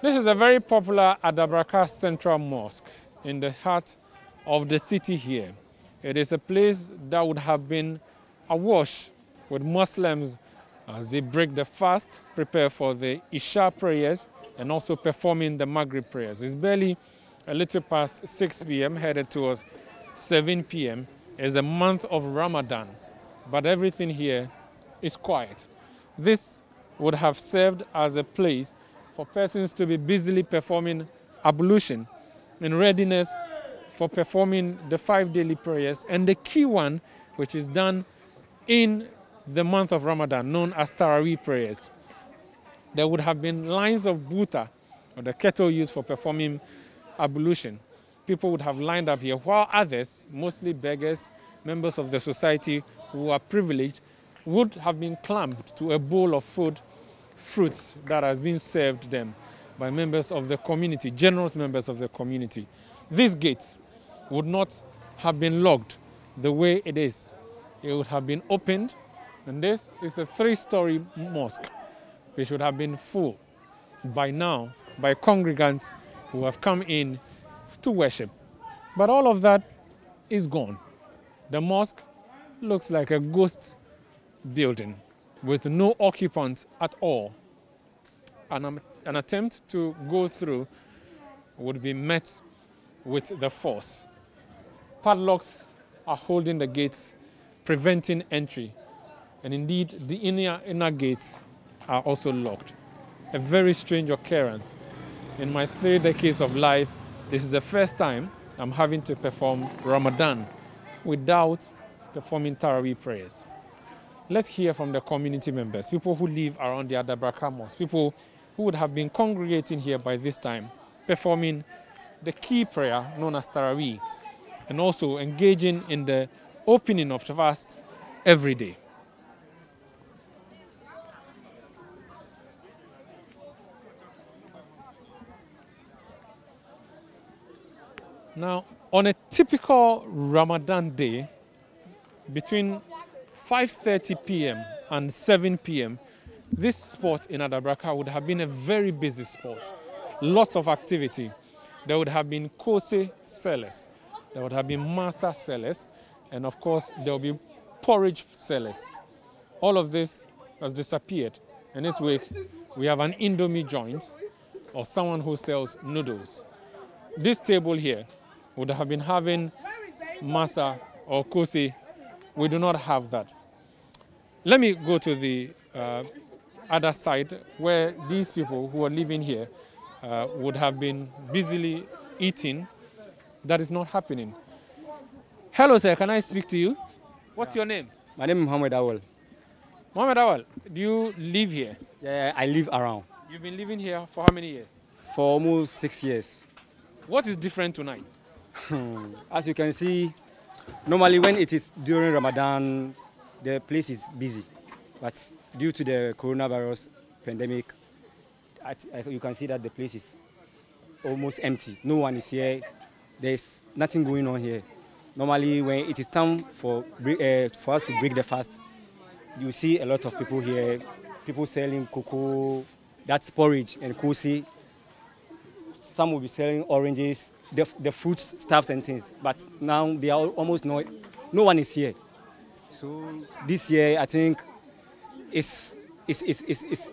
This is a very popular Adabraka Central Mosque in the heart of the city here. It is a place that would have been awash with Muslims as they break the fast, prepare for the Isha prayers, and also performing the Maghrib prayers. It's barely a little past 6 p.m., headed towards 7 p.m. It's a month of Ramadan, but everything here is quiet. This would have served as a place for persons to be busily performing ablution in readiness for performing the 5 daily prayers, and the key one, which is done in the month of Ramadan, known as Taraweeh prayers. There would have been lines of buta, or the kettle used for performing ablution. People would have lined up here, while others, mostly beggars, members of the society who are privileged, would have been clamped to a bowl of food, fruits that has been served them by members of the community, generous members of the community. These gates would not have been locked the way it is. It would have been opened, and this is a 3-story mosque, which would have been full by now by congregants who have come in to worship. But all of that is gone. The mosque looks like a ghost building with no occupants at all. An attempt to go through would be met with the force. Padlocks are holding the gates, preventing entry. And indeed, the inner gates are also locked. A very strange occurrence. In my 3 decades of life, this is the first time I'm having to perform Ramadan without performing Taraweeh prayers. Let's hear from the community members, people who live around the Adabraka Mosque, people who would have been congregating here by this time, performing the key prayer known as Taraweeh, and also engaging in the opening of the fast every day. Now, on a typical Ramadan day, between 5:30 p.m. and 7 p.m., this spot in Adabraka would have been a very busy spot. Lots of activity. There would have been kose sellers, there would have been masa sellers, and of course there will be porridge sellers. All of this has disappeared. In this week, we have an Indomie joint or someone who sells noodles. This table here would have been having masa or kose. We do not have that. Let me go to the other side where these people who are living here would have been busily eating. That is not happening. Hello, sir. Can I speak to you? What's your name? My name is Muhammad Awal. Muhammad Awal, do you live here? Yeah, I live around. You've been living here for how many years? For almost 6 years. What is different tonight? As you can see, normally when it is during Ramadan, the place is busy. But due to the coronavirus pandemic, you can see that the place is almost empty. No one is here. There's nothing going on here. Normally, when it is time for us to break the fast, you see a lot of people here, people selling cocoa, that's porridge, and kosi. Some will be selling oranges, the fruit stuffs and things. But now they are almost no one is here. So this year, I think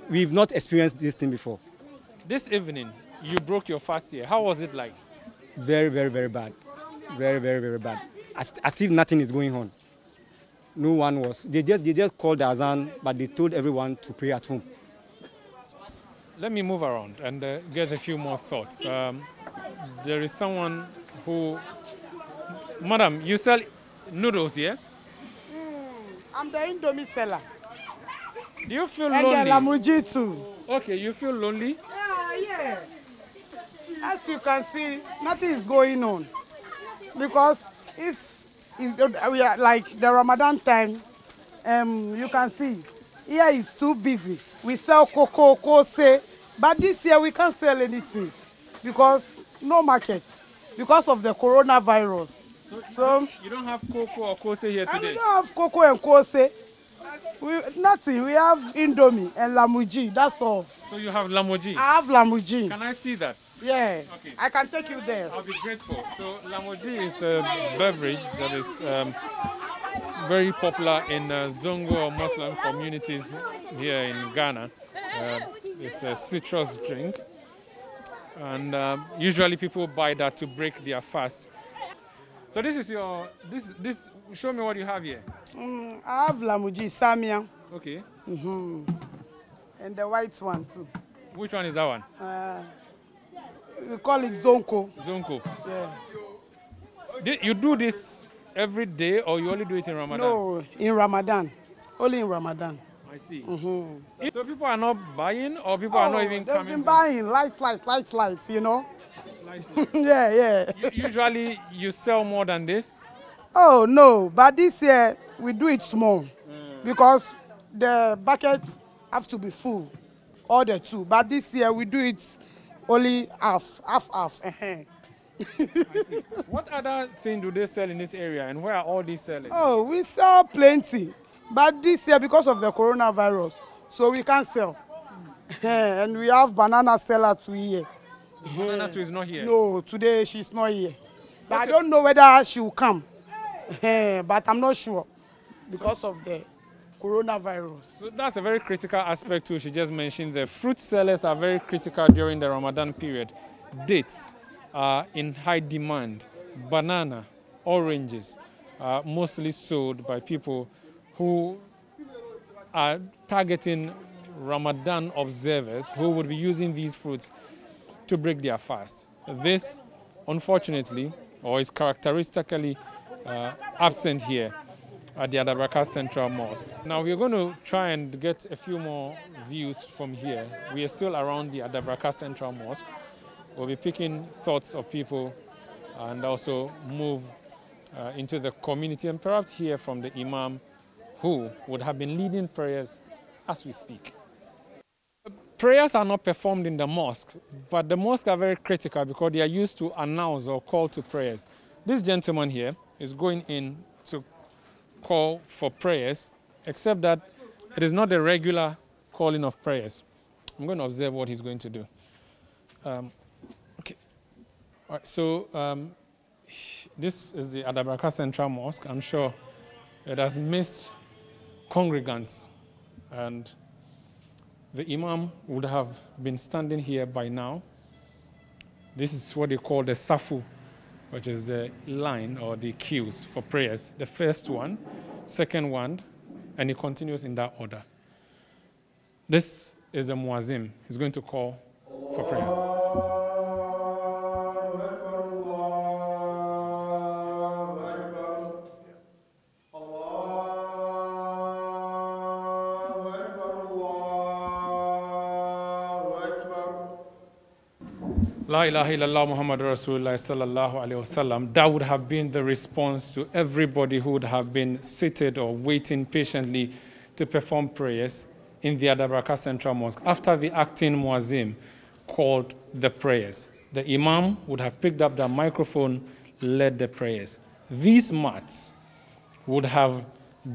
we've not experienced this thing before. This evening, you broke your fast here. How was it like? Very, very, very bad. Very, very, very bad. As if nothing is going on. No one was. They just called the azan, but they told everyone to pray at home. Let me move around and get a few more thoughts. There is someone who... Madam, you sell noodles here? I'm the Indomie seller. Do you feel lonely? And the Lamuji too. Okay, you feel lonely? Yeah. As you can see, nothing is going on. Because if we are like the Ramadan time, you can see, here is too busy. We sell cocoa, kose, but this year we can't sell anything because no market, because of the coronavirus. So you don't have cocoa or kose here today? We don't have cocoa and kose. Nothing. We have Indomie and Lamuji. That's all. So you have lamoji. I have Lamuji. Can I see that? Yeah. Okay. I can take you there. I'll be grateful. So lamoji is a beverage that is very popular in Zongo or Muslim communities here in Ghana. It's a citrus drink, and usually people buy that to break their fast. So this is your this. Show me what you have here. I have Lamuji, Samia, Okay. and the white one too. Which one is that one? We call it Zonko. Zonko. Yeah. You do this every day, or you only do it in Ramadan? No, in Ramadan. Only in Ramadan. I see. So people are not buying, or people are not even they've coming? been buying light, you know. Light. Yeah. Usually you sell more than this? Oh, no, but this year we do it small because the buckets have to be full, all the two. But this year we do it only half. What other thing do they sell in this area, and where are all these sellers? Oh, we sell plenty, but this year because of the coronavirus, so we can't sell. And we have banana seller too here. Banana too is not here? No, today she's not here. But I don't know whether she will come. But I'm not sure because of the coronavirus. So that's a very critical aspect too. She just mentioned the fruit sellers are very critical during the Ramadan period. Dates are in high demand. Banana, oranges are mostly sold by people who are targeting Ramadan observers who would be using these fruits to break their fast. This, unfortunately, or is characteristically absent here at the Adabraka Central Mosque. Now we're going to try and get a few more views from here. We are still around the Adabraka Central Mosque. We'll be picking thoughts of people and also move into the community and perhaps hear from the Imam who would have been leading prayers as we speak. Prayers are not performed in the mosque, but the mosques are very critical because they are used to announce or call to prayers. This gentleman here is going in to call for prayers, except that it is not a regular calling of prayers. I'm going to observe what he's going to do. Okay. All right, so this is the Adabraka Central Mosque. I'm sure it has missed congregants, and the Imam would have been standing here by now. This is what they call the Safu, which is the line or the queues for prayers. The first one, second one, and it continues in that order. This is the Muazzin. He's going to call for prayer. La ilaha illallah Muhammad Rasulullah sallallahu alayhi wasallam. That would have been the response to everybody who would have been seated or waiting patiently to perform prayers in the Adabraka Central Mosque. After the acting muazzin called the prayers, the Imam would have picked up the microphone, led the prayers. These mats would have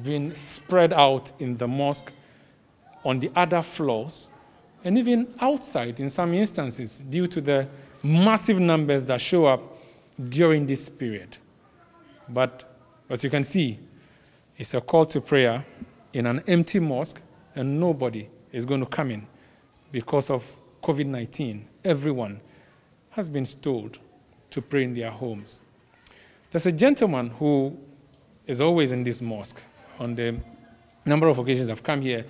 been spread out in the mosque, on the other floors, and even outside in some instances due to the massive numbers that show up during this period. But as you can see, it's a call to prayer in an empty mosque, and nobody is going to come in because of COVID-19. Everyone has been told to pray in their homes. There's a gentleman who is always in this mosque. On the number of occasions I've come here,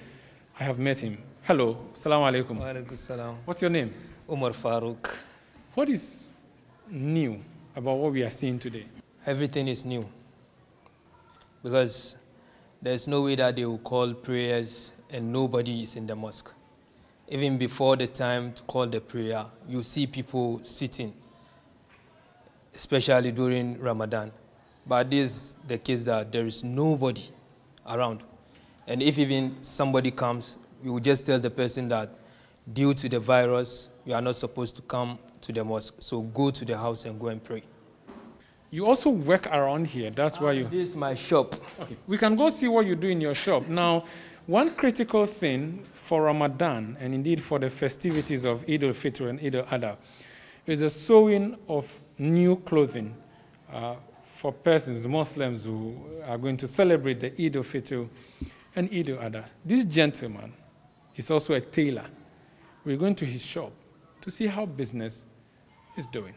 I have met him. Hello, assalamu alaikum. Wa alaikum salam. What's your name? Umar Farouk. What is new about what we are seeing today? Everything is new because there's no way that they will call prayers and nobody is in the mosque. Even before the time to call the prayer, you see people sitting, especially during Ramadan. But this is the case that there is nobody around. And if even somebody comes, you will just tell the person that due to the virus, you are not supposed to come to the mosque. So go to the house and go and pray. You also work around here. That's why you... This is my shop. Okay. We can go see what you do in your shop. Now, One critical thing for Ramadan, and indeed for the festivities of Eid al-Fitr and Eid al-Adha, is the sewing of new clothing for persons, Muslims, who are going to celebrate the Eid al-Fitr and Eid al-Adha. This gentleman is also a tailor. We're going to his shop to see how business is doing.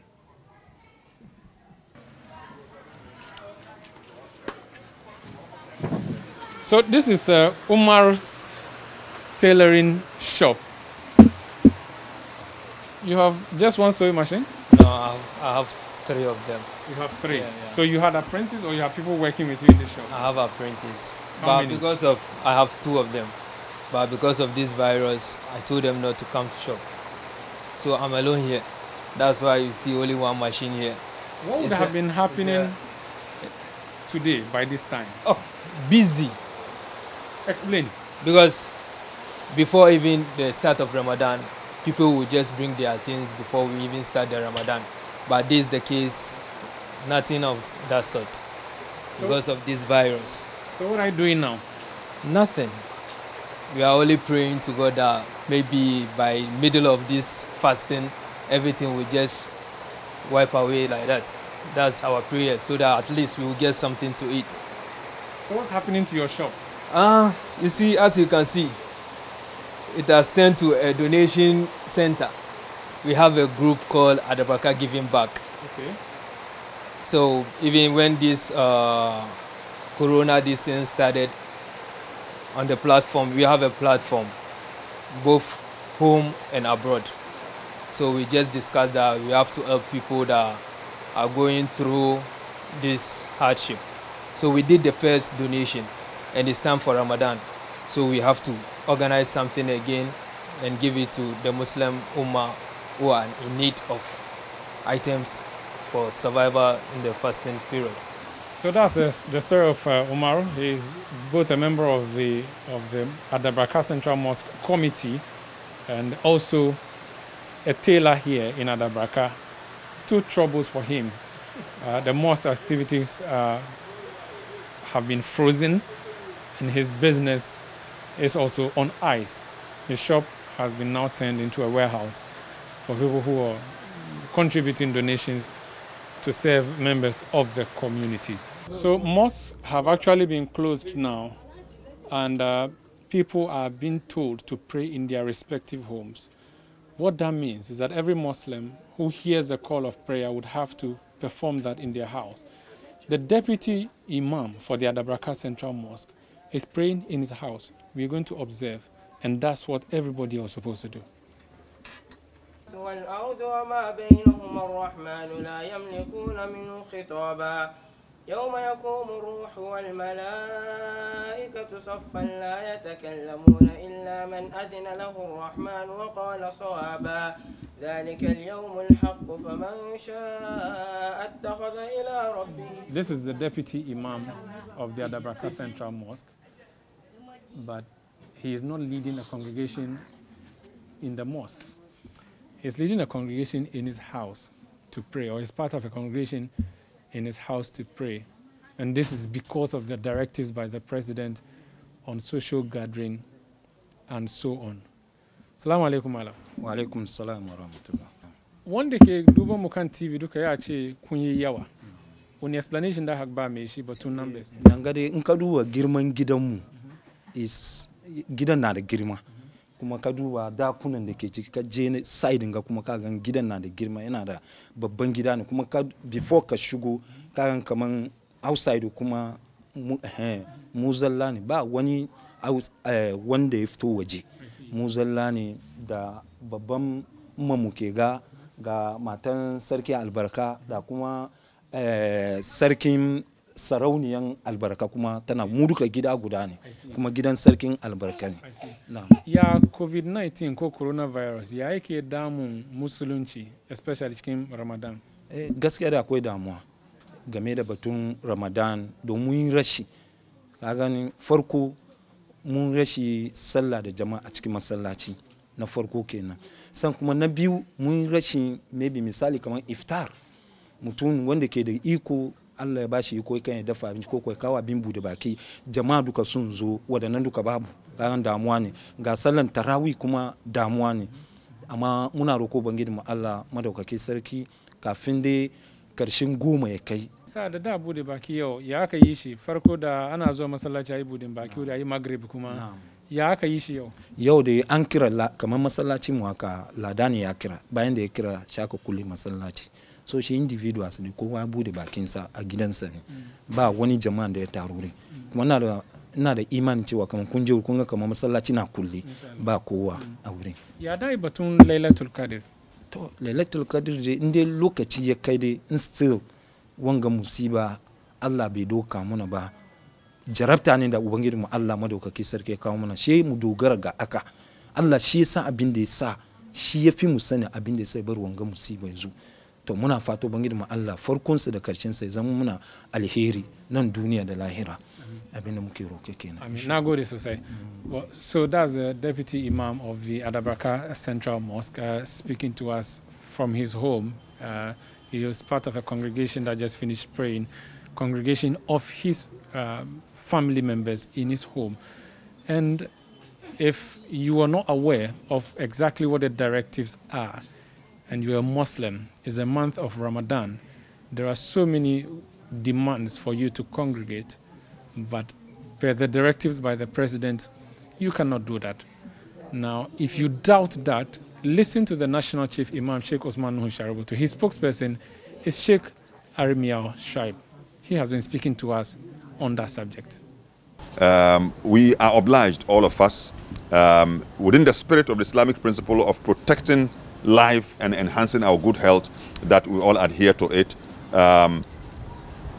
So this is Umaru's tailoring shop. You have just one sewing machine? No, I have 3 of them. You have 3? Yeah, yeah. So you had apprentices or you have people working with you in the shop? I have apprentices. How many? I have 2 of them. But because of this virus, I told them not to come to shop. So I'm alone here. That's why you see only one machine here. What would have been happening today by this time? Oh, busy. Explain. Because before even the start of Ramadan, people would just bring their things before we even start the Ramadan. But this is the case, nothing of that sort because of this virus. So what are you doing now? Nothing. We are only praying to God that maybe by middle of this fasting, everything will just wipe away like that. That's our prayer, so that at least we will get something to eat. So what's happening to your shop? You see, as you can see, it has turned to a donation center. We have a group called Adabraka Giving Back. Okay. So even when this corona distance started on the platform, we have a platform, both home and abroad. So we just discussed that we have to help people that are going through this hardship. So we did the first donation, and it's time for Ramadan. So we have to organize something again and give it to the Muslim Ummah who are in need of items for survival in the fasting period. So that's the story of Umaru. He's both a member of the Adabraka Central Mosque Committee and also a tailor here in Adabraka. 2 troubles for him. The mosque activities have been frozen, and his business is also on ice. His shop has been now turned into a warehouse for people who are contributing donations to serve members of the community. So mosques have actually been closed now, and people are being told to pray in their respective homes. What that means is that every Muslim who hears the call of prayer would have to perform that in their house. The deputy imam for the Adabraka Central Mosque is praying in his house. We're going to observe, and that's what everybody is supposed to do. يوم يقوم الروح والملائكة صفا لا يتكلمون إلا من أذن له الرحمن وقال صوابا ذلك اليوم الحق فمن شاء اتخذ إلى ربه. This is the deputy imam of the Adabraka Central Mosque, but he is not leading a congregation in the mosque. He's leading a congregation in his house to pray, or he's part of a congregation in his house to pray. And this is because of the directives by the president on social gathering and so on. Assalamu alaikum ala. Wa alaikum salam wa rahmatullah. Wanda ke duba mu kan TV duka ya ce kun yi yawa. Wani explanation da haka ba mai shi batun numbers. Dangane in ka duba girman gidanmu is gidan na da girma. Kuma ka duba dakunan da ke ciki ka je side ga kuma ka gan gidan na da girma, yana da babban gida ne, kuma before ka shigo ka gan kaman outside kuma muzalla ne, ba wani wanda ya fito waje. Muzalla ne da babban mamu ke ga matan sarkin albarka da kuma sarkin sarauniyan albarka, kuma tana muduka gida guda ne, kuma gidan sarkin albarka ne. Ya COVID-19 ko coronavirus ya yake damun musulunci, especially cikin Ramadan? Gaskiya da akwai damuwa game da batun Ramadan domin rashi. Ka gani farko mun rashi sallah da jama'a a cikin masallaci na farko kenan. San kuma na biyu mun rashi maybe misali kamar iftar. Mutum wanda ke da iko Allah ya bashi ko kan ya dafa abinci ko kai kawo abin bude baki jama'a duka sun zo wadannan duka babu ranar damuwa ne ga sallan tarawih kuma damuwa ne amma muna roko bangiji mu Allah madaukaki sarki kafin dai karshen goma ya kai sa da bude baki yau ya aka yi shi farko da ana zuwa masallaci ayi budin baki da ayi maghrib kuma ya aka yi shi yau da an kira kamar masallaci mu haka ladani ya kira bayan da ya kira shaka kulle masallaci so shi individuals ne kowa bude bakinsa a gidansa ne ba wani jama'a da ya taru ne kuma ina da imani cewa kamar kun je kun ga kamar masallaci na kulle ba kowa a wurin ya dai batun lailatul qadr to lailatul qadr dai inda lokaci ya kai dai in still wanga musiba Allah bai doka muna ba jarabta ne da ubangiji mu Allah madaukaki sarki ya kawo mana shi mu dogara ga aka Allah shi ya san abin da ya sa shi ya fi mu sani abin da ya sai bar wanga musiba yanzu to muna fato ubangiji mu Allah farkon sa da karshen sa zama muna alheri nan duniya da lahira abin da muke roke kenan amin nagode sosai so that's the deputy imam of the Adabraka Central Mosque speaking to us from his home. He was part of a congregation that just finished praying, congregation of his family members in his home. And if you are not aware of exactly what the directives are, and you are a Muslim, it's a month of Ramadan, there are so many demands for you to congregate, but per the directives by the president, you cannot do that. Now, if you doubt that, listen to the National Chief Imam, Sheikh Usman Shaributu. His spokesperson is Sheikh Arimiao Shaib. He has been speaking to us on that subject. We are obliged, all of us, within the spirit of the Islamic principle of protecting life and enhancing our good health, that we all adhere to it.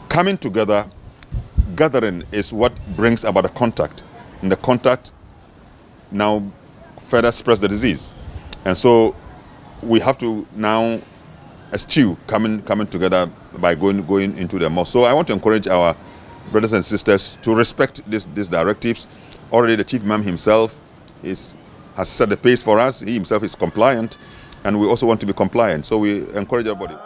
Coming together, gathering is what brings about a contact. And the contact now further spreads the disease. And so we have to now eschew coming together by going into the mosque. So I want to encourage our brothers and sisters to respect these directives. Already the Chief Imam himself has set the pace for us. He himself is compliant, and we also want to be compliant. So we encourage everybody.